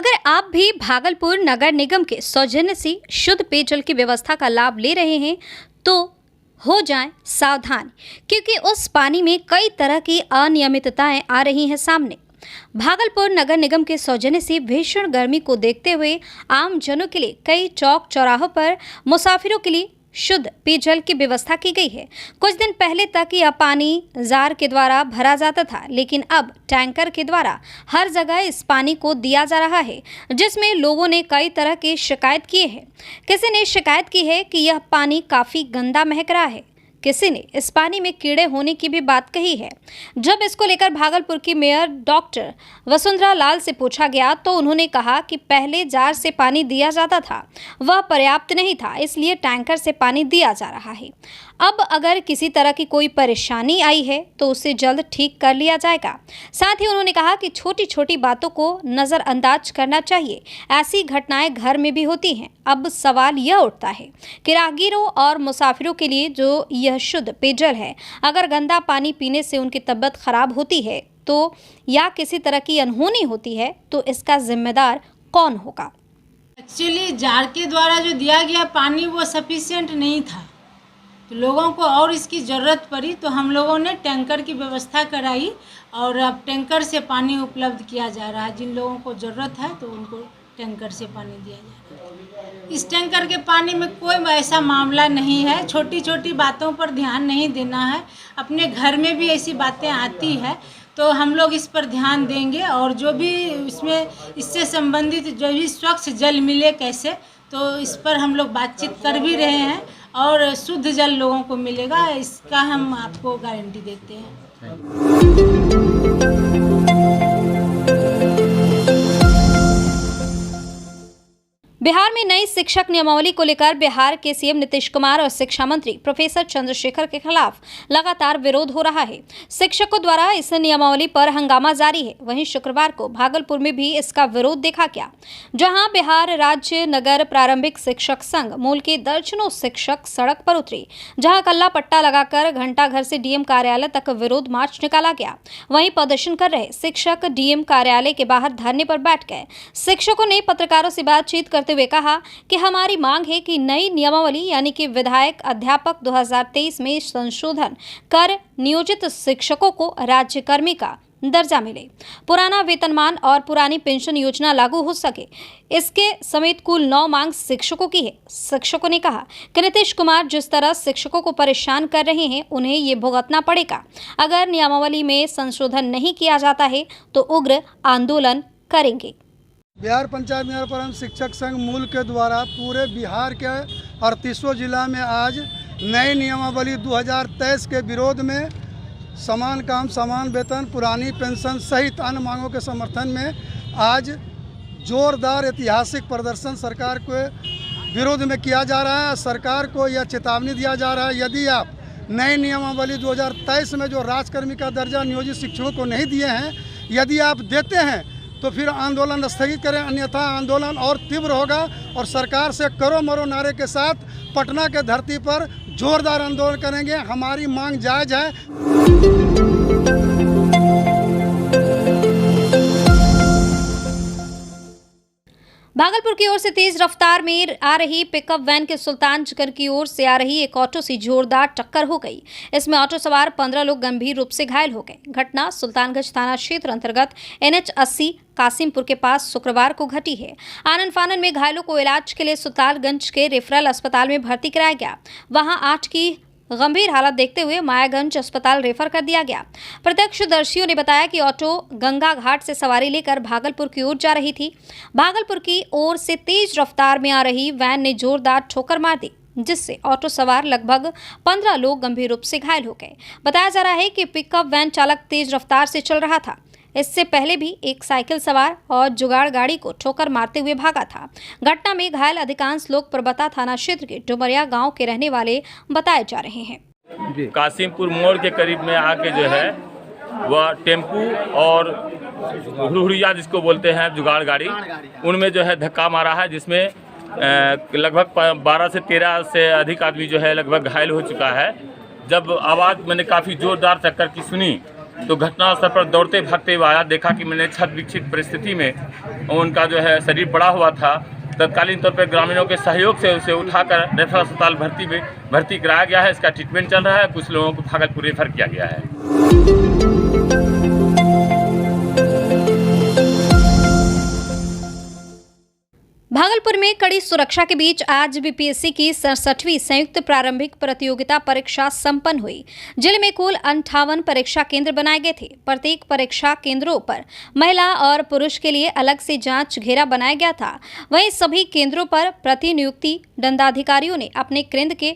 अगर आप भी भागलपुर नगर निगम के सौजन्य से शुद्ध पेयजल की व्यवस्था का लाभ ले रहे हैं तो हो जाएं सावधान, क्योंकि उस पानी में कई तरह की अनियमितताएं आ रही हैं सामने। भागलपुर नगर निगम के सौजन्य से भीषण गर्मी को देखते हुए आम जनों के लिए कई चौक चौराहों पर मुसाफिरों के लिए शुद्ध पेयजल की व्यवस्था की गई है। कुछ दिन पहले तक यह पानी जार के द्वारा भरा जाता था, लेकिन अब टैंकर के द्वारा हर जगह इस पानी को दिया जा रहा है, जिसमें लोगों ने कई तरह की शिकायत की है। किसी ने शिकायत की है कि यह पानी काफ़ी गंदा महक रहा है, किसी ने इस पानी में कीड़े होने की भी बात कही है। जब इसको लेकर भागलपुर की मेयर डॉक्टर वसुंधरा लाल से पूछा गया तो उन्होंने कहा कि पहले जार से पानी दिया जाता था, वह पर्याप्त नहीं था, इसलिए टैंकर से पानी दिया जा रहा है। अब अगर किसी तरह की कोई परेशानी आई है तो उसे जल्द ठीक कर लिया जाएगा। साथ ही उन्होंने कहा कि छोटी छोटी बातों को नज़रअंदाज करना चाहिए, ऐसी घटनाएं घर में भी होती हैं। अब सवाल यह उठता है कि राहगीरों और मुसाफिरों के लिए जो यह शुद्ध पेयजल है, अगर गंदा पानी पीने से उनकी तबीयत खराब होती है तो या किसी तरह की अनहोनी होती है तो इसका जिम्मेदार कौन होगा? एक्चुअली जार के द्वारा जो दिया गया पानी वो सफिशिएंट नहीं था, तो लोगों को और इसकी ज़रूरत पड़ी तो हम लोगों ने टैंकर की व्यवस्था कराई और अब टैंकर से पानी उपलब्ध किया जा रहा है। जिन लोगों को ज़रूरत है तो उनको टैंकर से पानी दिया जा रहा है। इस टैंकर के पानी में कोई ऐसा मामला नहीं है, छोटी छोटी बातों पर ध्यान नहीं देना है। अपने घर में भी ऐसी बातें आती है तो हम लोग इस पर ध्यान देंगे और जो भी इसमें इससे संबंधित जो भी स्वच्छ जल मिले कैसे, तो इस पर हम लोग बातचीत कर भी रहे हैं और शुद्ध जल लोगों को मिलेगा, इसका हम आपको गारंटी देते हैं। बिहार में नई शिक्षक नियमावली को लेकर बिहार के सीएम नीतीश कुमार और शिक्षा मंत्री प्रोफेसर चंद्रशेखर के खिलाफ लगातार विरोध हो रहा है। शिक्षकों द्वारा इस नियमावली पर हंगामा जारी है। वहीं शुक्रवार को भागलपुर में भी इसका विरोध देखा गया, जहां बिहार राज्य नगर प्रारंभिक शिक्षक संघ मूल के दर्जनों शिक्षक सड़क पर उतरे, जहां कल्ला पट्टा लगाकर घंटाघर से डीएम कार्यालय तक विरोध मार्च निकाला गया। वहीं प्रदर्शन कर रहे शिक्षक डीएम कार्यालय के बाहर धरने पर बैठ गए। शिक्षकों ने पत्रकारों से बातचीत करते हुए कहा कि हमारी मांग है कि नई नियमावली यानी कि विधायक अध्यापक 2023 में संशोधन कर नियोजित शिक्षकों को राज्यकर्मी का दर्जा मिले, पुराना वेतनमान और पुरानी पेंशन योजना लागू हो सके। इसके समेत कुल 9 मांग शिक्षकों की है। शिक्षकों ने कहा कि नीतीश कुमार जिस तरह शिक्षकों को परेशान कर रहे हैं, उन्हें ये भुगतना पड़ेगा। अगर नियमावली में संशोधन नहीं किया जाता है तो उग्र आंदोलन करेंगे। बिहार पंचायत नगर प्रारंभिक शिक्षक संघ मूल के द्वारा पूरे बिहार के 38 जिला में आज नई नियमावली 2023 के विरोध में समान काम समान वेतन, पुरानी पेंशन सहित अन्य मांगों के समर्थन में आज जोरदार ऐतिहासिक प्रदर्शन सरकार के विरोध में किया जा रहा है। सरकार को यह चेतावनी दिया जा रहा है, यदि आप नई नियमावली 2023 में जो राजकर्मी का दर्जा नियोजित शिक्षकों को नहीं दिए हैं, यदि आप देते हैं तो फिर आंदोलन स्थगित करें, अन्यथा आंदोलन और तीव्र होगा और सरकार से करो मरो नारे के साथ पटना के धरती पर जोरदार आंदोलन करेंगे। हमारी मांग जायज़ है। भागलपुर की ओर से तेज रफ्तार में आ रही पिकअप वैन के सुल्तानगंज की ओर से आ रही एक ऑटो से जोरदार टक्कर हो गई। इसमें ऑटो सवार 15 लोग गंभीर रूप से घायल हो गए। घटना सुल्तानगंज थाना क्षेत्र अंतर्गत NH 80 कासिमपुर के पास शुक्रवार को घटी है। आनन फानन में घायलों को इलाज के लिए सुल्तानगंज के रेफरल अस्पताल में भर्ती कराया गया। वहां 8 की गंभीर हालत देखते हुए मायागंज अस्पताल रेफर कर दिया गया। प्रत्यक्षदर्शियों ने बताया कि ऑटो गंगा घाट से सवारी लेकर भागलपुर की ओर जा रही थी। भागलपुर की ओर से तेज रफ्तार में आ रही वैन ने जोरदार ठोकर मार दी, जिससे ऑटो सवार लगभग 15 लोग गंभीर रूप से घायल हो गए। बताया जा रहा है कि पिकअप वैन चालक तेज रफ्तार से चल रहा था। इससे पहले भी एक साइकिल सवार और जुगाड़ गाड़ी को ठोकर मारते हुए भागा था। घटना में घायल अधिकांश लोग परबता थाना क्षेत्र के डुमरिया गांव के रहने वाले बताए जा रहे हैं। कासिमपुर मोड़ के करीब में आके जो है वह टेम्पू और हुड़हुड़िया जिसको बोलते हैं जुगाड़ गाड़ी, उनमें जो है धक्का मारा है, जिसमें लगभग 12 से 13 से अधिक आदमी जो है लगभग घायल हो चुका है। जब आवाज़ मैंने काफ़ी ज़ोरदार टक्कर की सुनी तो घटनास्थल पर दौड़ते भागते हुए आया, देखा कि मैंने छत विक्षिप्त परिस्थिति में उनका जो है शरीर पड़ा हुआ था। तत्कालीन तौर पर ग्रामीणों के सहयोग से उसे उठाकर रेफरल अस्पताल भर्ती कराया गया है। इसका ट्रीटमेंट चल रहा है। कुछ लोगों को भागलपुर रेफर किया गया है। भागलपुर में कड़ी सुरक्षा के बीच आज बीपीएससी की 67वीं संयुक्त प्रारंभिक प्रतियोगिता परीक्षा संपन्न हुई। जिले में कुल 58 परीक्षा केंद्र बनाए गए थे। प्रत्येक परीक्षा केंद्रों पर महिला और पुरुष के लिए अलग से जांच घेरा बनाया गया था। वहीं सभी केंद्रों पर प्रतिनियुक्ति दंडाधिकारियों ने अपने केंद्र के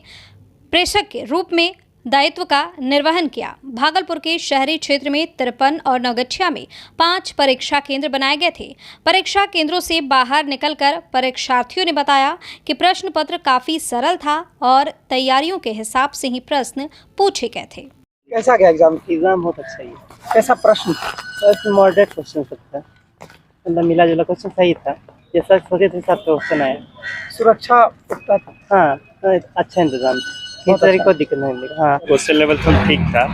प्रेषक के रूप में दायित्व का निर्वहन किया। भागलपुर के शहरी क्षेत्र में 53 और नौगछिया में 5 परीक्षा केंद्र बनाए गए थे। परीक्षा केंद्रों से बाहर निकलकर परीक्षार्थियों ने बताया कि प्रश्न पत्र काफी सरल था और तैयारियों के हिसाब से ही प्रश्न पूछे गए थे। कैसा गया एग्जाम? एग्जाम बहुत अच्छा ही है। कैसा प्रश्न मॉडरेट क्वेश्चन था, मतलब मिला जुला क्वेश्चन सही था, जैसा सोचे थे सब क्वेश्चन आया। सुरक्षा पुख्ता था। हाँ, अच्छा इंतजाम, इस तरह कोई दिक्कत नहीं मिली। हाँ, क्वेश्चन लेवल तो ठीक था,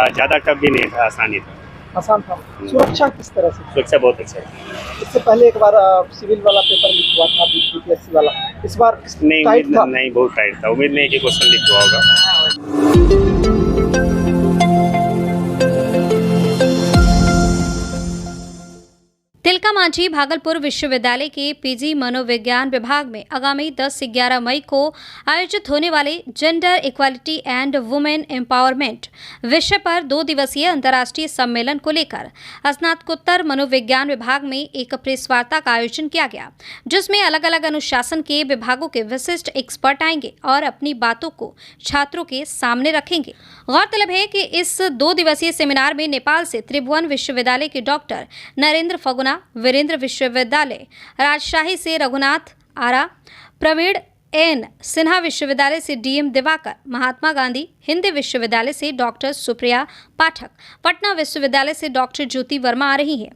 ज़्यादा टफ भी नहीं था, आसानी था। आसान था। सुरक्षा किस तरह से? सुरक्षा बहुत अच्छा है। इससे पहले एक बार सिविल वाला पेपर लीक हुआ था, बीपीएससी वाला। इस बार नहीं, टाइट था? नहीं, बहुत टाइट था। उम्मीद नहीं कि क्वेश्चन लीक हुआ होगा। तिलका मांझी भागलपुर विश्वविद्यालय के पीजी मनोविज्ञान विभाग में आगामी 10 से 11 मई को आयोजित होने वाले gender equality and women empowerment विषय पर 2 दिवसीय अंतर्राष्ट्रीय सम्मेलन को लेकर स्नातकोत्तर मनोविज्ञान विभाग में एक प्रेस वार्ता का आयोजन किया गया, जिसमें अलग अलग अनुशासन के विभागों के विशिष्ट एक्सपर्ट आएंगे और अपनी बातों को छात्रों के सामने रखेंगे। गौरतलब है कि इस 2 दिवसीय सेमिनार में नेपाल से त्रिभुवन विश्वविद्यालय के डॉक्टर नरेंद्र फगुना, वीरेंद्र विश्वविद्यालय राजशाही से रघुनाथ आरा, प्रवीण एन सिन्हा विश्वविद्यालय से डीएम दिवाकर, महात्मा गांधी हिंदी विश्वविद्यालय से डॉक्टर सुप्रिया पाठक, पटना विश्वविद्यालय से डॉक्टर ज्योति वर्मा आ रही हैं।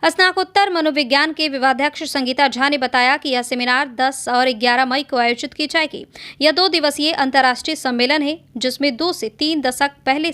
स्नातकोत्तर मनोविज्ञान के विभागाध्यक्ष संगीता झा ने बताया कि यह सेमिनार 10 और 11 मई को आयोजित की जाएगी। यह 2 दिवसीय अंतर्राष्ट्रीय सम्मेलन है, जिसमें 2 से 3 दशक पहले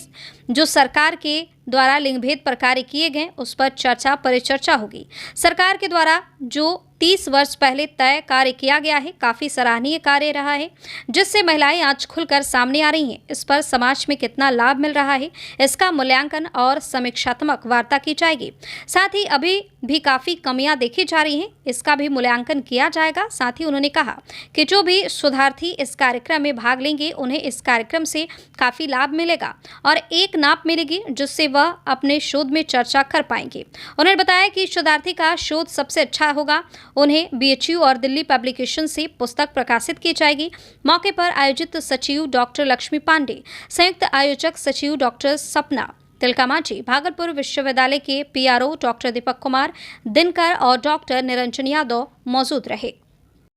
जो सरकार के द्वारा लिंग भेद पर कार्य किए गए उस पर चर्चा परिचर्चा होगी। सरकार के द्वारा जो 30 वर्ष पहले तय कार्य किया गया है, काफी सराहनीय कार्य रहा है, जिससे महिलाएं आज खुलकर सामने आ रही हैं। इस पर समाज में कितना लाभ मिल रहा है, इसका मूल्यांकन और समीक्षात्मक वार्ता की जाएगी। साथ ही अभी भी काफी कमियां देखी जा रही हैं, इसका भी मूल्यांकन किया जाएगा। साथ ही उन्होंने कहा कि जो भी शोधार्थी इस कार्यक्रम में भाग लेंगे उन्हें इस कार्यक्रम से काफी लाभ मिलेगा और एक नाप मिलेगी, जिससे वह अपने शोध में चर्चा कर पाएंगे। उन्होंने बताया कि शोधार्थी का शोध सबसे अच्छा होगा, उन्हें बीएचयू और दिल्ली पब्लिकेशन से पुस्तक प्रकाशित की जाएगी। मौके पर आयोजित सचिव डॉक्टर लक्ष्मी पांडे, संयुक्त आयोजक सचिव डॉक्टर सपना तिलका मांझी, भागलपुर विश्वविद्यालय के पीआरओ डॉक्टर दीपक कुमार दिनकर और डॉक्टर निरंजन यादव मौजूद रहे।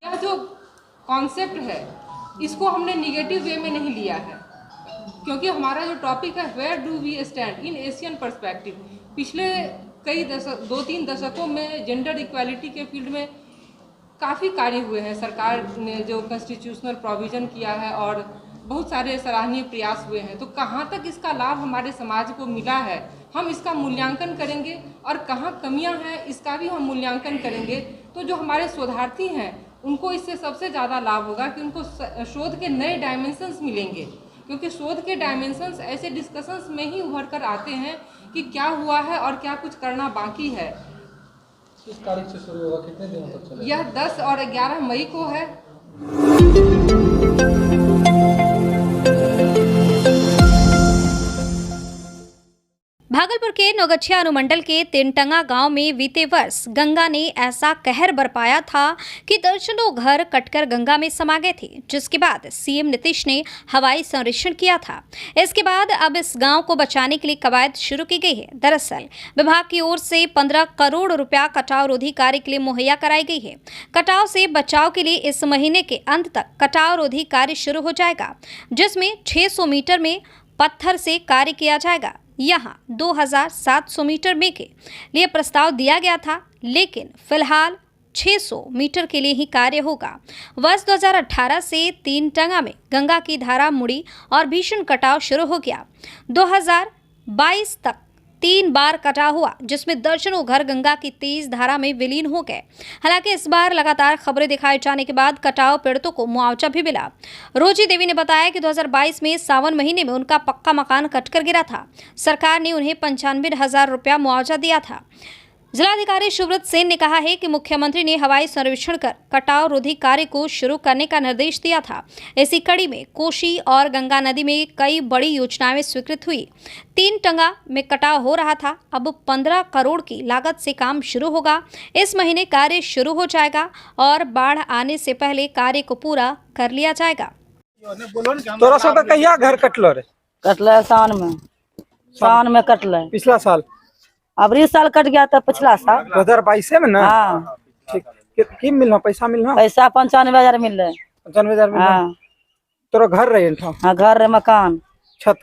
यह जो कॉन्सेप्ट है इसको हमने निगेटिव वे में नहीं लिया है, क्योंकि हमारा जो टॉपिक है where do we stand in Asian perspective. पिछले कई 2-3 दशकों में जेंडर इक्वालिटी के फील्ड में काफ़ी कार्य हुए हैं। सरकार ने जो कॉन्स्टिट्यूशनल प्रोविज़न किया है और बहुत सारे सराहनीय प्रयास हुए हैं, तो कहाँ तक इसका लाभ हमारे समाज को मिला है हम इसका मूल्यांकन करेंगे और कहाँ कमियां हैं इसका भी हम मूल्यांकन करेंगे। तो जो हमारे शोधार्थी हैं उनको इससे सबसे ज़्यादा लाभ होगा कि उनको शोध के नए डायमेंशंस मिलेंगे, क्योंकि शोध के डायमेंशंस ऐसे डिस्कशंस में ही उभर कर आते हैं कि क्या हुआ है और क्या कुछ करना बाकी है। किस तारीख से शुरू होगा, कितने दिनों तक चलेगा? यह 10 और 11 मई को है। भागलपुर के नौगछिया अनुमंडल के तिनटंगा गांव में बीते वर्ष गंगा ने ऐसा कहर बरपाया था कि दर्जनों घर कटकर गंगा में समा गए थे, जिसके बाद सीएम नीतीश ने हवाई संरक्षण किया था। इसके बाद अब इस गांव को बचाने के लिए कवायद शुरू की गई है। दरअसल विभाग की ओर से 15 करोड़ रुपया कटाव रोधी कार्य के लिए मुहैया कराई गई है। कटाव से बचाव के लिए इस महीने के अंत तक कटाव रोधी कार्य शुरू हो जाएगा, जिसमें 600 मीटर में पत्थर से कार्य किया जाएगा। यहाँ 2700 मीटर में के लिए प्रस्ताव दिया गया था, लेकिन फिलहाल 600 मीटर के लिए ही कार्य होगा। वर्ष 2018 से तिनटंगा में गंगा की धारा मुड़ी और भीषण कटाव शुरू हो गया। 22 तक 3 बार कटा हुआ, जिसमें दर्जनों घर गंगा की तेज धारा में विलीन हो गए। हालांकि इस बार लगातार खबरें दिखाए जाने के बाद कटाव पीड़ितों को मुआवजा भी मिला। रोजी देवी ने बताया कि 2022 में सावन महीने में उनका पक्का मकान कटकर गिरा था। सरकार ने उन्हें 95,000 रुपया मुआवजा दिया था। जिलाधिकारी सुब्रत सेन ने कहा है कि मुख्यमंत्री ने हवाई सर्वेक्षण कर कटाव रोधी कार्य को शुरू करने का निर्देश दिया था। इसी कड़ी में कोसी और गंगा नदी में कई बड़ी योजनाएं स्वीकृत हुई। 3 टंगा में कटाव हो रहा था, अब 15 करोड़ की लागत से काम शुरू होगा। इस महीने कार्य शुरू हो जाएगा और बाढ़ आने से पहले कार्य को पूरा कर लिया जाएगा। तोरा सब कहिया घर कटलो रे? कटल सावन में कटल। पिछला साल? अब इस साल कट गया था, पिछला साल 2022 में ना? हाँ। ठीक। की मिलना पैसा मिलना? पैसा 95,000 मिल रहे। 95,000 मिलना? हाँ। तोरा घर रहे था? हाँ, घर रहे, मकान छत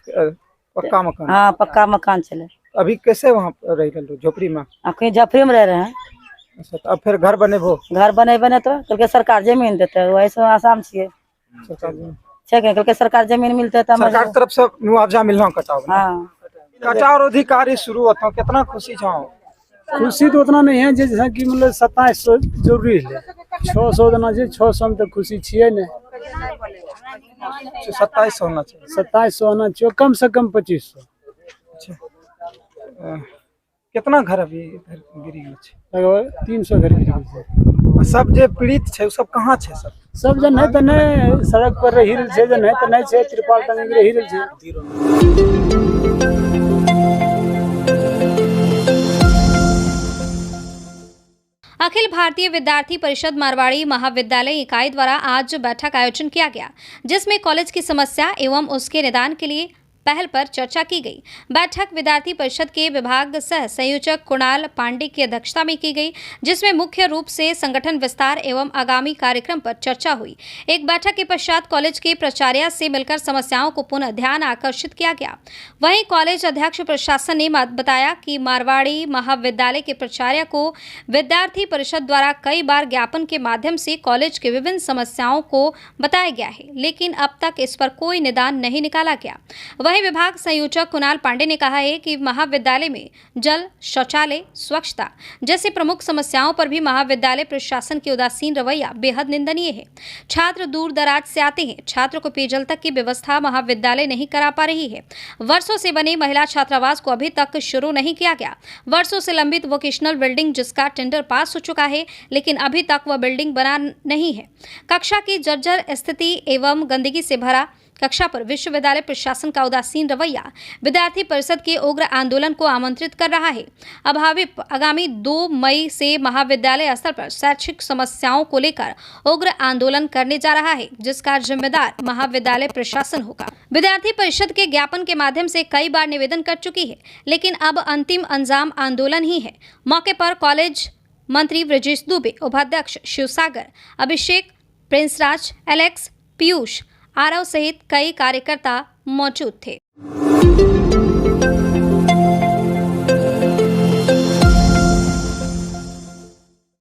पक्का मकान? हाँ, पक्का मकान चले। अभी कैसे वहाँ रह झोपड़ी में? कहीं झोपड़ी में रह रहे हैं। अच्छा, अब फिर घर बने भो? घर बने तो कल सरकार जमीन देते, वैसे आसाम छे कल के सरकार जमीन मिलते तो सरकार तरफ से मुआवजा मिलना कटाव? हाँ। कटाव रोधी कार्य शुरू होता, कितना खुशी छो? खुशी तो उतना नहीं है जैसा कि मतलब 2700 जरूरी है, 600 देना चाहिए। 600 में तो खुशी छिए ने। 2700 होना चाहिए। 2700 होना चाहिए, कम से कम 2500। कितना घर अभी गिरी गई? 300 घर गिरी गई। सब जे पीड़ित है सब कहाँ है? सब जन है तो नहीं सड़क पर रही छे, जन है तो नहीं छे, त्रिपाल टंग रही छे। अखिल भारतीय विद्यार्थी परिषद मारवाड़ी महाविद्यालय इकाई द्वारा आज बैठक आयोजन किया गया, जिसमें कॉलेज की समस्या एवं उसके निदान के लिए पहल पर चर्चा की गई। बैठक विद्यार्थी परिषद के विभाग सह संयोजक कुणाल पांडे की अध्यक्षता में की गई, जिसमें मुख्य रूप से संगठन विस्तार एवं आगामी कार्यक्रम पर चर्चा हुई। एक बैठक के पश्चात कॉलेज के प्राचार्य से मिलकर समस्याओं को पुनः ध्यान आकर्षित किया गया। वहीं कॉलेज अध्यक्ष प्रशासन ने बताया कि मारवाड़ी महाविद्यालय के प्राचार्य को विद्यार्थी परिषद द्वारा कई बार ज्ञापन के माध्यम से कॉलेज के विभिन्न समस्याओं को बताया गया है, लेकिन अब तक इस पर कोई निदान नहीं निकाला गया। वहीं विभाग संयोजक कुणाल पांडे ने कहा है कि महाविद्यालय में जल, शौचालय, स्वच्छता जैसी प्रमुख समस्याओं पर भी महाविद्यालय प्रशासन की उदासीन रवैया बेहद निंदनीय है। छात्र दूर दराज से आते हैं, छात्रों को पेयजल तक की व्यवस्था महाविद्यालय नहीं करा पा रही है। वर्षों से बने महिला छात्रावास को अभी तक शुरू नहीं किया गया। वर्षों से लंबित वोकेशनल बिल्डिंग जिसका टेंडर पास हो चुका है, लेकिन अभी तक वह बिल्डिंग बना नहीं है। कक्षा की जर्जर स्थिति एवं गंदगी से भरा कक्षा पर विश्वविद्यालय प्रशासन का उदासीन रवैया विद्यार्थी परिषद के उग्र आंदोलन को आमंत्रित कर रहा है। अभावित आगामी 2 मई से महाविद्यालय स्तर पर शैक्षिक समस्याओं को लेकर उग्र आंदोलन करने जा रहा है, जिसका जिम्मेदार महाविद्यालय प्रशासन होगा। विद्यार्थी परिषद के ज्ञापन के माध्यम से कई बार निवेदन कर चुकी है, लेकिन अब अंतिम अंजाम आंदोलन ही है। मौके पर कॉलेज मंत्री ब्रजेश दुबे, उपाध्यक्ष शिवसागर, अभिषेक, प्रिंसराज, एलेक्स, पीयूष, आरव सहित कई कार्यकर्ता मौजूद थे।